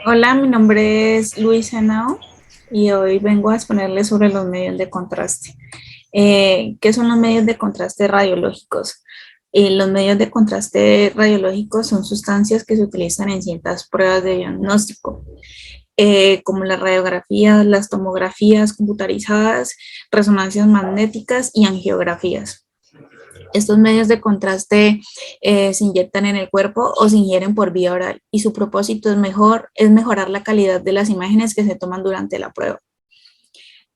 Hola, mi nombre es Luisa Nao y hoy vengo a exponerles sobre los medios de contraste. ¿Qué son los medios de contraste radiológicos? Los medios de contraste radiológicos son sustancias que se utilizan en ciertas pruebas de diagnóstico, como las radiografías, las tomografías computarizadas, resonancias magnéticas y angiografías. Estos medios de contraste se inyectan en el cuerpo o se ingieren por vía oral y su propósito es mejorar la calidad de las imágenes que se toman durante la prueba.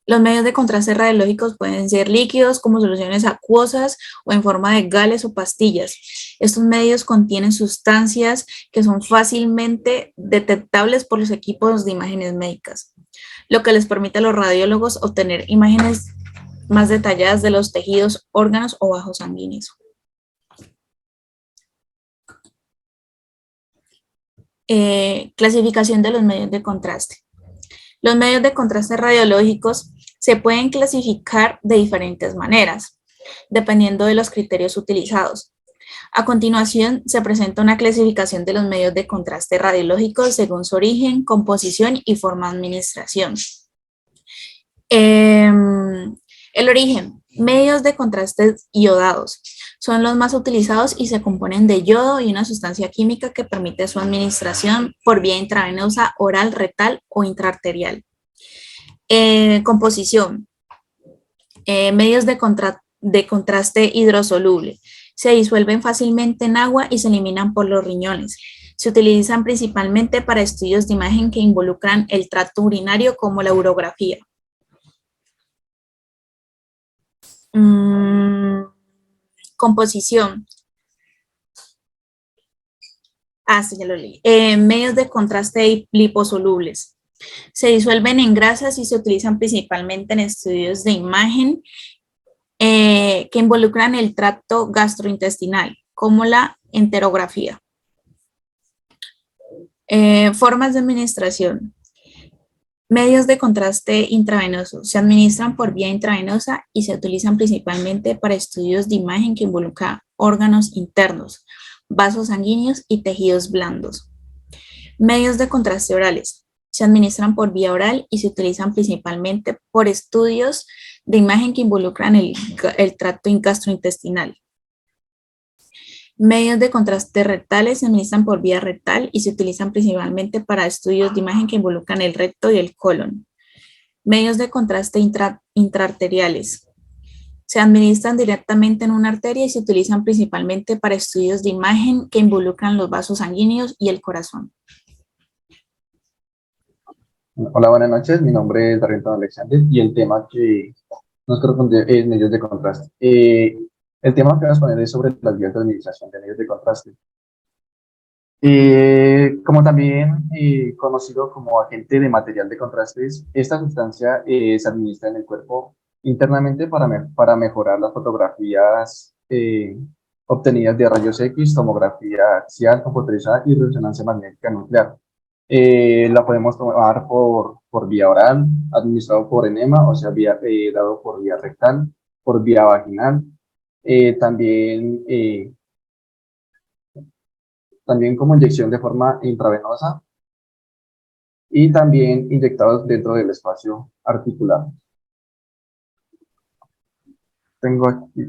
Los medios de contraste radiológicos pueden ser líquidos como soluciones acuosas o en forma de gales o pastillas. Estos medios contienen sustancias que son fácilmente detectables por los equipos de imágenes médicas, lo que les permite a los radiólogos obtener imágenes más detalladas de los tejidos, órganos o vasos sanguíneos. Clasificación de los medios de contraste. Los medios de contraste radiológicos se pueden clasificar de diferentes maneras, dependiendo de los criterios utilizados. A continuación, se presenta una clasificación de los medios de contraste radiológicos según su origen, composición y forma de administración. El origen, medios de contraste iodados. Son los más utilizados y se componen de yodo y una sustancia química que permite su administración por vía intravenosa, oral, rectal o intraarterial. Composición. Medios de contraste hidrosoluble. Se disuelven fácilmente en agua y se eliminan por los riñones. Se utilizan principalmente para estudios de imagen que involucran el tracto urinario como la urografía. Composición. Sí, ya lo leí. Medios de contraste liposolubles. Se disuelven en grasas y se utilizan principalmente en estudios de imagen que involucran el tracto gastrointestinal, como la enterografía. Formas de administración. Medios de contraste intravenoso. Se administran por vía intravenosa y se utilizan principalmente para estudios de imagen que involucran órganos internos, vasos sanguíneos y tejidos blandos. Medios de contraste orales. Se administran por vía oral y se utilizan principalmente por estudios de imagen que involucran el tracto gastrointestinal. Medios de contraste rectales se administran por vía rectal y se utilizan principalmente para estudios de imagen que involucran el recto y el colon. Medios de contraste intraarteriales. Se administran directamente en una arteria y se utilizan principalmente para estudios de imagen que involucran los vasos sanguíneos y el corazón. Hola, buenas noches. Mi nombre es Darrington Alexander y el tema que nos corresponde es medios de contraste. El tema que vamos a poner es sobre las vías de administración de medios de contraste. Como también conocido como agente de material de contrastes, esta sustancia se administra en el cuerpo internamente para mejorar las fotografías obtenidas de rayos X, tomografía axial, computarizada y resonancia magnética nuclear. La podemos tomar por vía oral, administrado por enema, o sea, dado por vía rectal, por vía vaginal, también, también como inyección de forma intravenosa y también inyectados dentro del espacio articular. Tengo aquí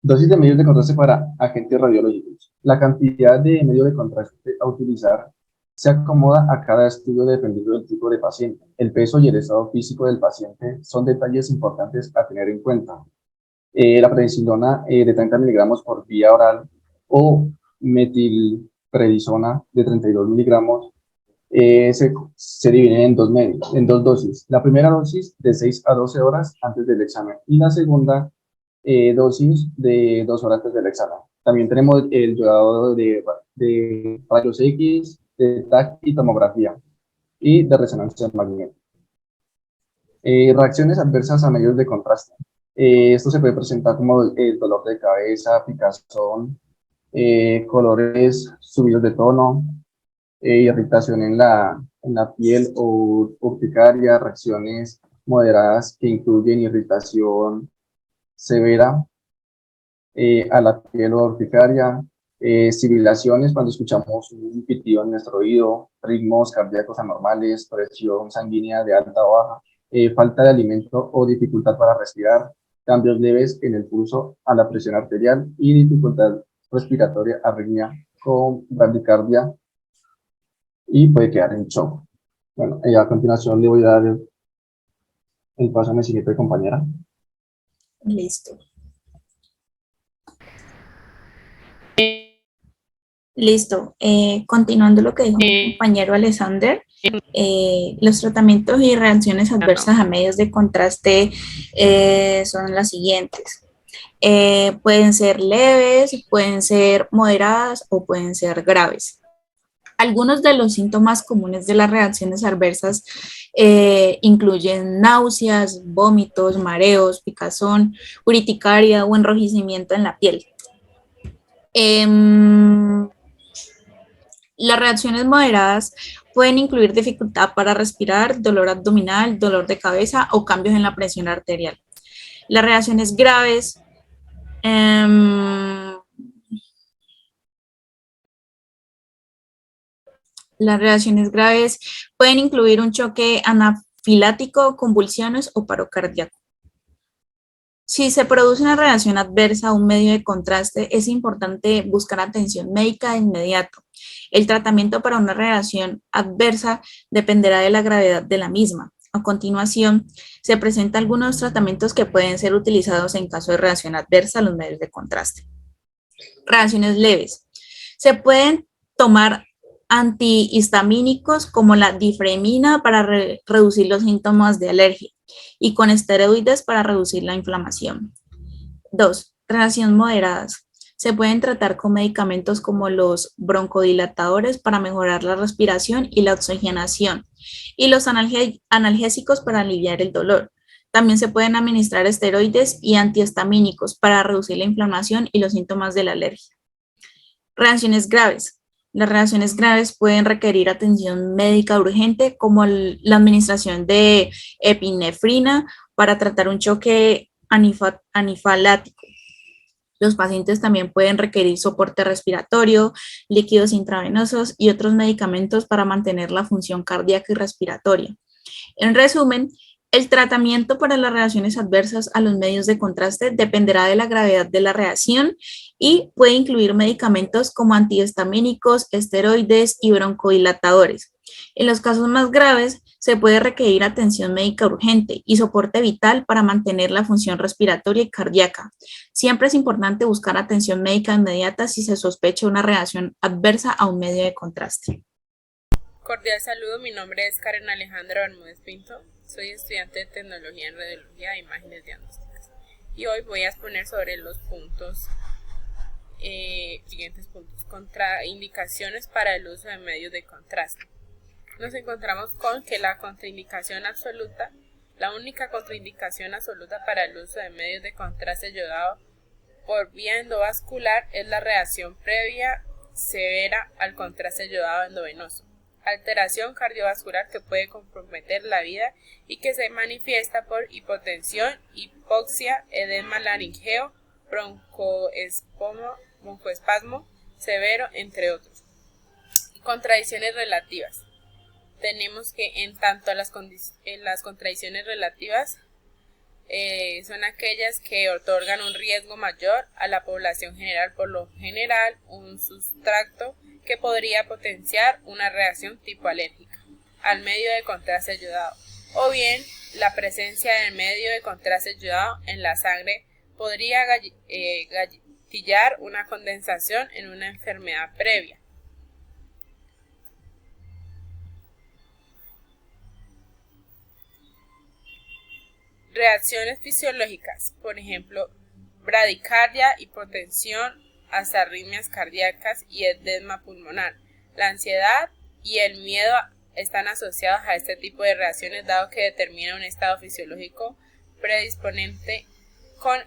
dosis de medios de contraste para agentes radiológicos. La cantidad de medios de contraste a utilizar se acomoda a cada estudio dependiendo del tipo de paciente. El peso y el estado físico del paciente son detalles importantes a tener en cuenta. La prednisolona de 30 miligramos por vía oral o metilprednisona de 32 miligramos se divide en dos dosis. La primera dosis de 6 a 12 horas antes del examen y la segunda dosis de 2 horas antes del examen. También tenemos el yodado de rayos X, de TAC y tomografía y de resonancia magnética. Reacciones adversas a medios de contraste. Esto se puede presentar como el dolor de cabeza, picazón, colores subidos de tono, irritación en la piel o urticaria, reacciones moderadas que incluyen irritación severa a la piel o urticaria, Sibilaciones cuando escuchamos un pitido en nuestro oído, ritmos cardíacos anormales, presión sanguínea de alta o baja, falta de alimento o dificultad para respirar, cambios leves en el pulso a la presión arterial y dificultad respiratoria, arritmia con bradicardia y puede quedar en shock. Bueno, a continuación le voy a dar el paso a mi siguiente compañera. Listo. Listo. Continuando lo que dijo mi compañero Alexander, los tratamientos y reacciones adversas a medios de contraste son las siguientes. Pueden ser leves, pueden ser moderadas o pueden ser graves. Algunos de los síntomas comunes de las reacciones adversas incluyen náuseas, vómitos, mareos, picazón, urticaria o enrojecimiento en la piel. Las reacciones moderadas pueden incluir dificultad para respirar, dolor abdominal, dolor de cabeza o cambios en la presión arterial. Las reacciones graves pueden incluir un choque anafilático, convulsiones o paro cardíaco. Si se produce una reacción adversa a un medio de contraste, es importante buscar atención médica de inmediato. El tratamiento para una reacción adversa dependerá de la gravedad de la misma. A continuación, se presentan algunos tratamientos que pueden ser utilizados en caso de reacción adversa a los medios de contraste. Reacciones leves. Se pueden tomar antihistamínicos como la difremina para reducir los síntomas de alergia y con esteroides para reducir la inflamación. 2. Reacciones moderadas. Se pueden tratar con medicamentos como los broncodilatadores para mejorar la respiración y la oxigenación y los analgésicos para aliviar el dolor. También se pueden administrar esteroides y antihistamínicos para reducir la inflamación y los síntomas de la alergia. Reacciones graves. Las reacciones graves pueden requerir atención médica urgente, como la administración de epinefrina para tratar un choque anafilático. Los pacientes también pueden requerir soporte respiratorio, líquidos intravenosos y otros medicamentos para mantener la función cardíaca y respiratoria. En resumen, el tratamiento para las reacciones adversas a los medios de contraste dependerá de la gravedad de la reacción y puede incluir medicamentos como antihistamínicos, esteroides y broncodilatadores. En los casos más graves, se puede requerir atención médica urgente y soporte vital para mantener la función respiratoria y cardíaca. Siempre es importante buscar atención médica inmediata si se sospecha una reacción adversa a un medio de contraste. Cordial saludo, mi nombre es Karen Alejandra Bermúdez Pinto, soy estudiante de Tecnología en Radiología e Imágenes Diagnósticas y hoy voy a exponer sobre los siguientes puntos, contraindicaciones para el uso de medios de contraste. Nos encontramos con que la única contraindicación absoluta para el uso de medios de contraste yodado por vía endovascular es la reacción previa severa al contraste yodado endovenoso, alteración cardiovascular que puede comprometer la vida y que se manifiesta por hipotensión, hipoxia, edema laringeo, broncoespasmo severo, entre otros. Contradicciones relativas. Tenemos que en tanto las contradicciones relativas son aquellas que otorgan un riesgo mayor a la población general, por lo general un sustrato que podría potenciar una reacción tipo alérgica al medio de contraste yodado, o bien la presencia del medio de contraste yodado en la sangre podría gatillar una condensación en una enfermedad previa. Reacciones fisiológicas, por ejemplo, bradicardia, hipotensión, hasta arritmias cardíacas y edema pulmonar. La ansiedad y el miedo están asociados a este tipo de reacciones, dado que determina un estado fisiológico predisponente con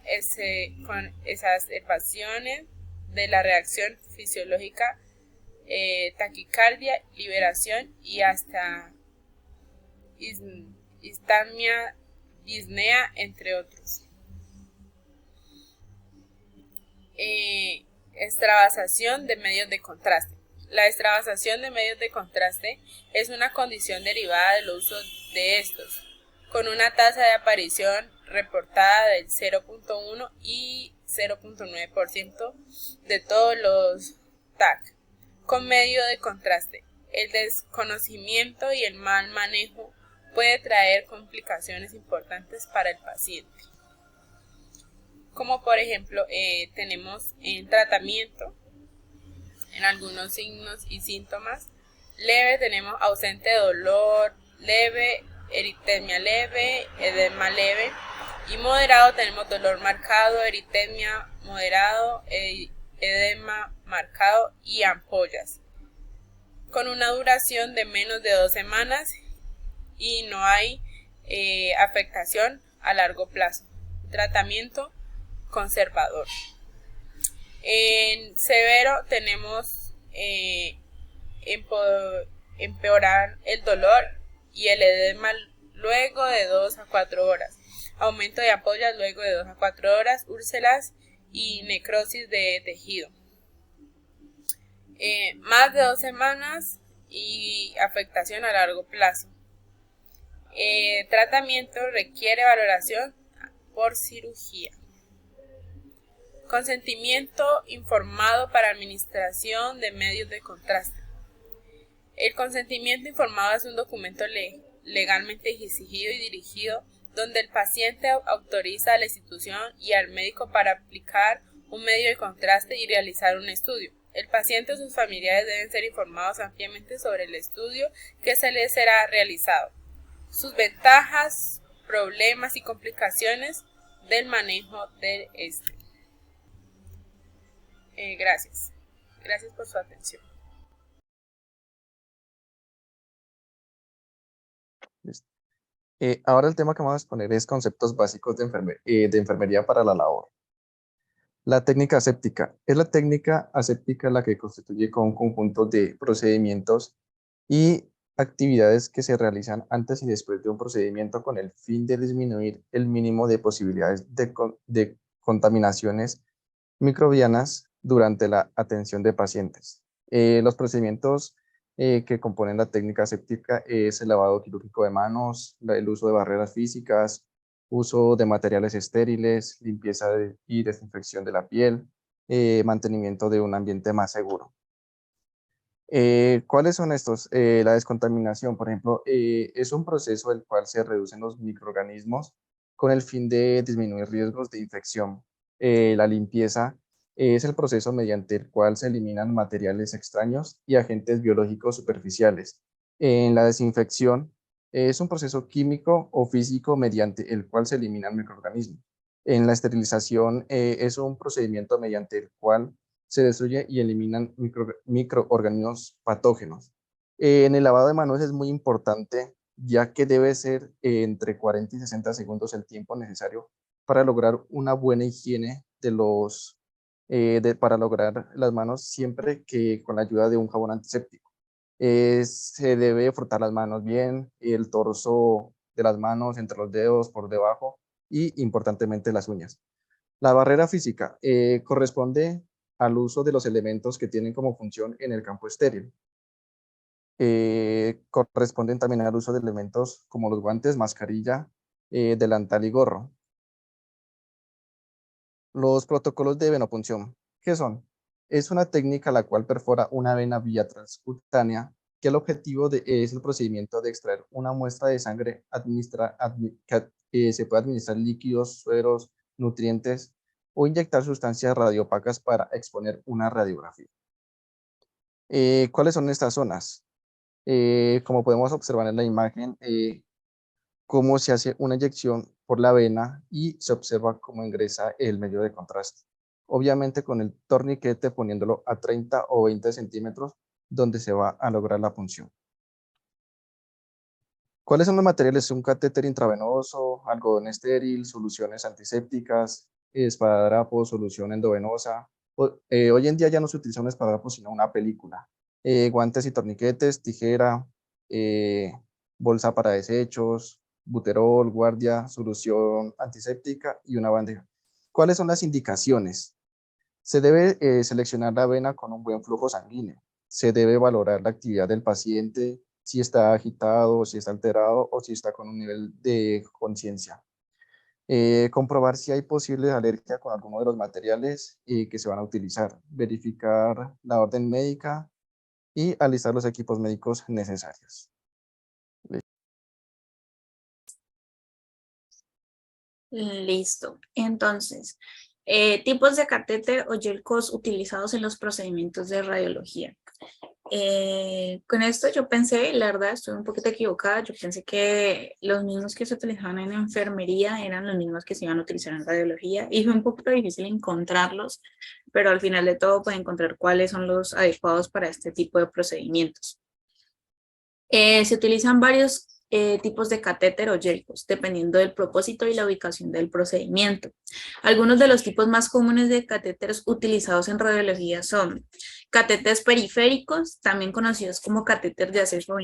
exacerbaciones de la reacción fisiológica, taquicardia, liberación y hasta histamia, disnea, entre otros. Extravasación de medios de contraste. La extravasación de medios de contraste es una condición derivada del uso de estos, con una tasa de aparición reportada del 0.1 y 0.9% de todos los TAC con medio de contraste. El desconocimiento y el mal manejo puede traer complicaciones importantes para el paciente. Como por ejemplo, tenemos en tratamiento, en algunos signos y síntomas. Leve tenemos ausente dolor leve, eritemia leve, edema leve. Y moderado tenemos dolor marcado, eritemia moderado, edema marcado y ampollas. Con una duración de menos de 2 semanas y no hay afectación a largo plazo. Tratamiento conservador. En severo tenemos empeorar el dolor y el edema luego de 2 a 4 horas, aumento de ampollas luego de 2 a 4 horas, úlceras y necrosis de tejido. Más de 2 semanas y afectación a largo plazo. Tratamiento requiere valoración por cirugía. Consentimiento informado para administración de medios de contraste. El consentimiento informado es un documento legalmente exigido y dirigido donde el paciente autoriza a la institución y al médico para aplicar un medio de contraste y realizar un estudio. El paciente o sus familiares deben ser informados ampliamente sobre el estudio que se les será realizado, sus ventajas, problemas y complicaciones del manejo de este. Gracias. Gracias por su atención. Ahora el tema que vamos a exponer es conceptos básicos de enfermería para la labor. La técnica aséptica. Es la técnica aséptica la que constituye con un conjunto de procedimientos y actividades que se realizan antes y después de un procedimiento con el fin de disminuir el mínimo de posibilidades de contaminaciones microbianas durante la atención de pacientes. Los procedimientos que componen la técnica aséptica es el lavado quirúrgico de manos, el uso de barreras físicas, uso de materiales estériles, limpieza y desinfección de la piel, mantenimiento de un ambiente más seguro. ¿Cuáles son estos? La descontaminación, por ejemplo, es un proceso en el cual se reducen los microorganismos con el fin de disminuir riesgos de infección. La limpieza es el proceso mediante el cual se eliminan materiales extraños y agentes biológicos superficiales. En la desinfección es un proceso químico o físico mediante el cual se eliminan microorganismos. En la esterilización es un procedimiento mediante el cual se destruye y eliminan microorganismos patógenos. En el lavado de manos es muy importante, ya que debe ser entre 40 y 60 segundos el tiempo necesario para lograr una buena higiene para lograr las manos siempre que con la ayuda de un jabón antiséptico. Se debe frotar las manos bien, el torso de las manos, entre los dedos, por debajo y importantemente las uñas. La barrera física corresponde al uso de los elementos que tienen como función en el campo estéril. Corresponden también al uso de elementos como los guantes, mascarilla, delantal y gorro. Los protocolos de venopunción, ¿qué son? Es una técnica la cual perfora una vena vía transcutánea, que el objetivo es el procedimiento de extraer una muestra de sangre que se puede administrar líquidos, sueros, nutrientes o inyectar sustancias radiopacas para exponer una radiografía. ¿Cuáles son estas zonas? Como podemos observar en la imagen, cómo se hace una inyección por la vena y se observa cómo ingresa el medio de contraste. Obviamente con el torniquete poniéndolo a 30 o 20 centímetros donde se va a lograr la punción. ¿Cuáles son los materiales? Un catéter intravenoso, algodón estéril, soluciones antisépticas, esparadrapo, solución endovenosa. Hoy en día ya no se utiliza un esparadrapo, sino una película. Guantes y torniquetes, tijera, bolsa para desechos, buterol, guardia, solución antiséptica y una bandeja. ¿Cuáles son las indicaciones? Se debe seleccionar la vena con un buen flujo sanguíneo. Se debe valorar la actividad del paciente, si está agitado, si está alterado o si está con un nivel de conciencia. Comprobar si hay posible alergia con alguno de los materiales que se van a utilizar. Verificar la orden médica y alistar los equipos médicos necesarios. Listo. Entonces, tipos de catéter o yelcos utilizados en los procedimientos de radiología. Con esto yo pensé, la verdad, estoy un poquito equivocada, yo pensé que los mismos que se utilizaban en enfermería eran los mismos que se iban a utilizar en radiología y fue un poquito difícil encontrarlos, pero al final de todo pueden encontrar cuáles son los adecuados para este tipo de procedimientos. Se utilizan varios tipos de catéter o yelcos, dependiendo del propósito y la ubicación del procedimiento. Algunos de los tipos más comunes de catéteres utilizados en radiología son catéteres periféricos, también conocidos como catéter de acceso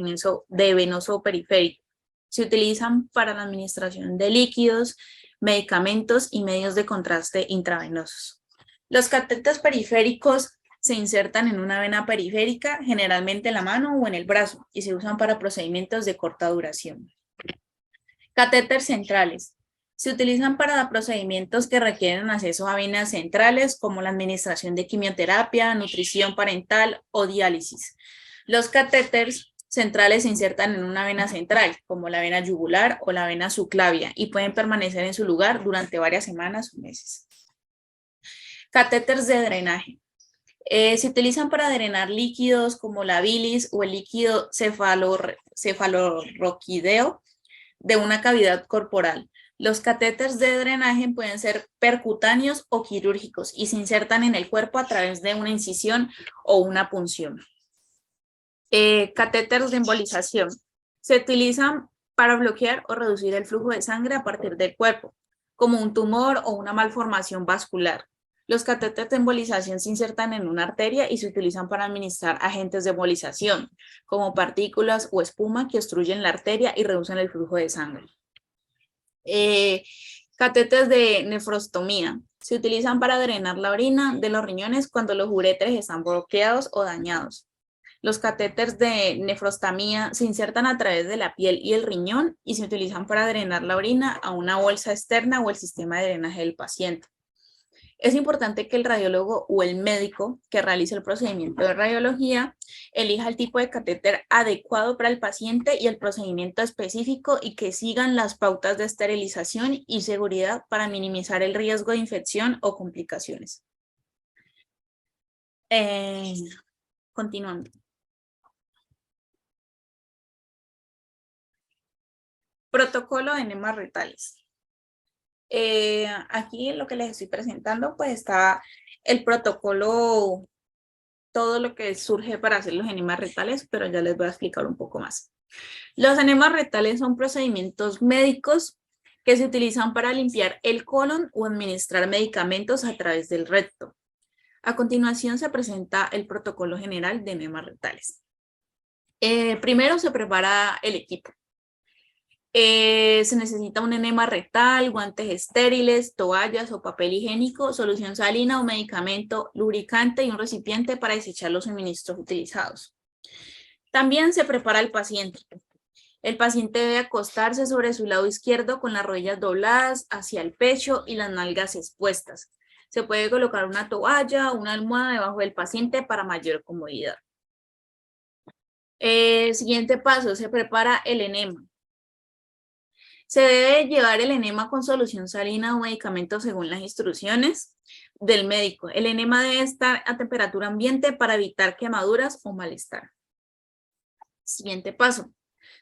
venoso periférico. Se utilizan para la administración de líquidos, medicamentos y medios de contraste intravenosos. Los catéteres periféricos se insertan en una vena periférica, generalmente en la mano o en el brazo, y se usan para procedimientos de corta duración. Catéteres centrales. Se utilizan para procedimientos que requieren acceso a venas centrales, como la administración de quimioterapia, nutrición parental o diálisis. Los catéteres centrales se insertan en una vena central, como la vena yugular o la vena subclavia, y pueden permanecer en su lugar durante varias semanas o meses. Catéteres de drenaje. Se utilizan para drenar líquidos como la bilis o el líquido cefalorraquídeo de una cavidad corporal. Los catéteres de drenaje pueden ser percutáneos o quirúrgicos y se insertan en el cuerpo a través de una incisión o una punción. Catéteres de embolización. Se utilizan para bloquear o reducir el flujo de sangre a partir del cuerpo, como un tumor o una malformación vascular. Los catéteres de embolización se insertan en una arteria y se utilizan para administrar agentes de embolización, como partículas o espuma que obstruyen la arteria y reducen el flujo de sangre. Catéteres de nefrostomía. Se utilizan para drenar la orina de los riñones cuando los uréteres están bloqueados o dañados. Los catéteres de nefrostomía se insertan a través de la piel y el riñón y se utilizan para drenar la orina a una bolsa externa o el sistema de drenaje del paciente. Es importante que el radiólogo o el médico que realice el procedimiento de radiología elija el tipo de catéter adecuado para el paciente y el procedimiento específico y que sigan las pautas de esterilización y seguridad para minimizar el riesgo de infección o complicaciones. Continuando. Protocolo de enemas retales. Aquí lo que les estoy presentando pues está el protocolo, todo lo que surge para hacer los enemas retales, pero ya les voy a explicar un poco más. Los enemas retales son procedimientos médicos que se utilizan para limpiar el colon o administrar medicamentos a través del recto. A continuación se presenta el protocolo general de enemas retales. Primero se prepara el equipo. Se necesita un enema rectal, guantes estériles, toallas o papel higiénico, solución salina o medicamento, lubricante y un recipiente para desechar los suministros utilizados. También se prepara el paciente. El paciente debe acostarse sobre su lado izquierdo con las rodillas dobladas hacia el pecho y las nalgas expuestas. Se puede colocar una toalla o una almohada debajo del paciente para mayor comodidad. Siguiente paso, se prepara el enema. Se debe llevar el enema con solución salina o medicamento según las instrucciones del médico. El enema debe estar a temperatura ambiente para evitar quemaduras o malestar. Siguiente paso,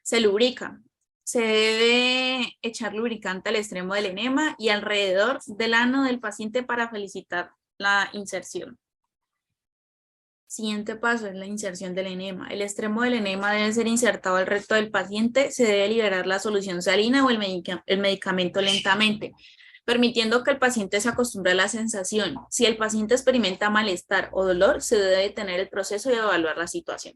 se lubrica. Se debe echar lubricante al extremo del enema y alrededor del ano del paciente para facilitar la inserción. Siguiente paso es la inserción del enema. El extremo del enema debe ser insertado al recto del paciente. Se debe liberar la solución salina o el medicamento lentamente, permitiendo que el paciente se acostumbre a la sensación. Si el paciente experimenta malestar o dolor, se debe detener el proceso y evaluar la situación.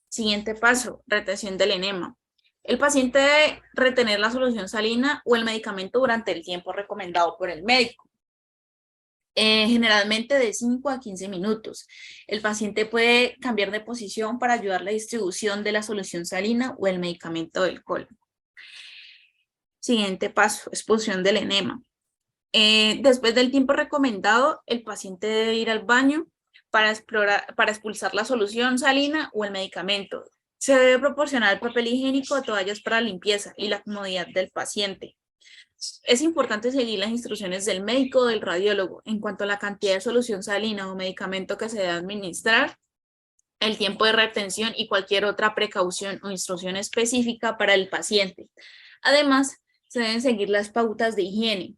Siguiente paso, retención del enema. El paciente debe retener la solución salina o el medicamento durante el tiempo recomendado por el médico. generalmente de 5 a 15 minutos. El paciente puede cambiar de posición para ayudar a la distribución de la solución salina o el medicamento del colon. Siguiente paso, expulsión del enema. Después del tiempo recomendado, el paciente debe ir al baño para expulsar la solución salina o el medicamento. Se debe proporcionar papel higiénico, toallas para limpieza y la comodidad del paciente. Es importante seguir las instrucciones del médico o del radiólogo en cuanto a la cantidad de solución salina o medicamento que se debe administrar, el tiempo de retención y cualquier otra precaución o instrucción específica para el paciente. Además, se deben seguir las pautas de higiene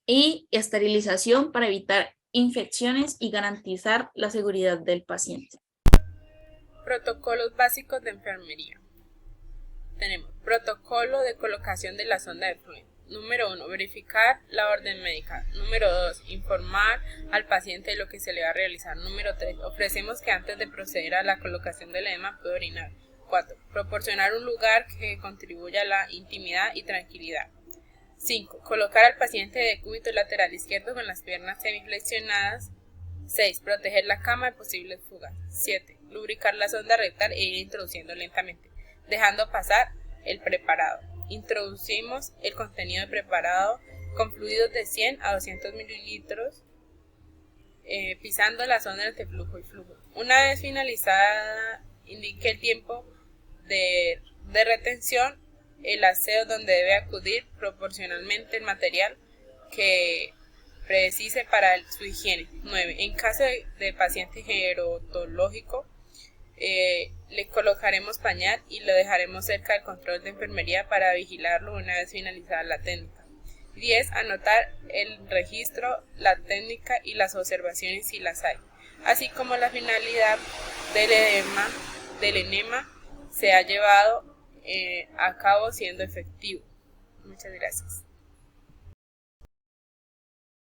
y esterilización para evitar infecciones y garantizar la seguridad del paciente. Protocolos básicos de enfermería. Tenemos protocolo de colocación de la sonda de fluido. Número 1, verificar la orden médica. Número 2, informar al paciente de lo que se le va a realizar. Número 3, ofrecemos que antes de proceder a la colocación del enema puede orinar. 4, proporcionar un lugar que contribuya a la intimidad y tranquilidad. 5, colocar al paciente de cúbito lateral izquierdo con las piernas semiflexionadas. 6, proteger la cama de posibles fugas. 7, lubricar la sonda rectal e ir introduciendo lentamente, dejando pasar el preparado. Introducimos el contenido de preparado con fluidos de 100 a 200 mililitros, pisando la sonda entre flujo y flujo. Una vez finalizada, indique el tiempo de retención, el aseo donde debe acudir, proporcionalmente el material que precise para su higiene. 9. En caso de paciente gerontológico, le colocaremos pañal y lo dejaremos cerca del control de enfermería para vigilarlo una vez finalizada la técnica. 10. Anotar el registro, la técnica y las observaciones si las hay, así como la finalidad del enema se ha llevado a cabo siendo efectivo. Muchas gracias.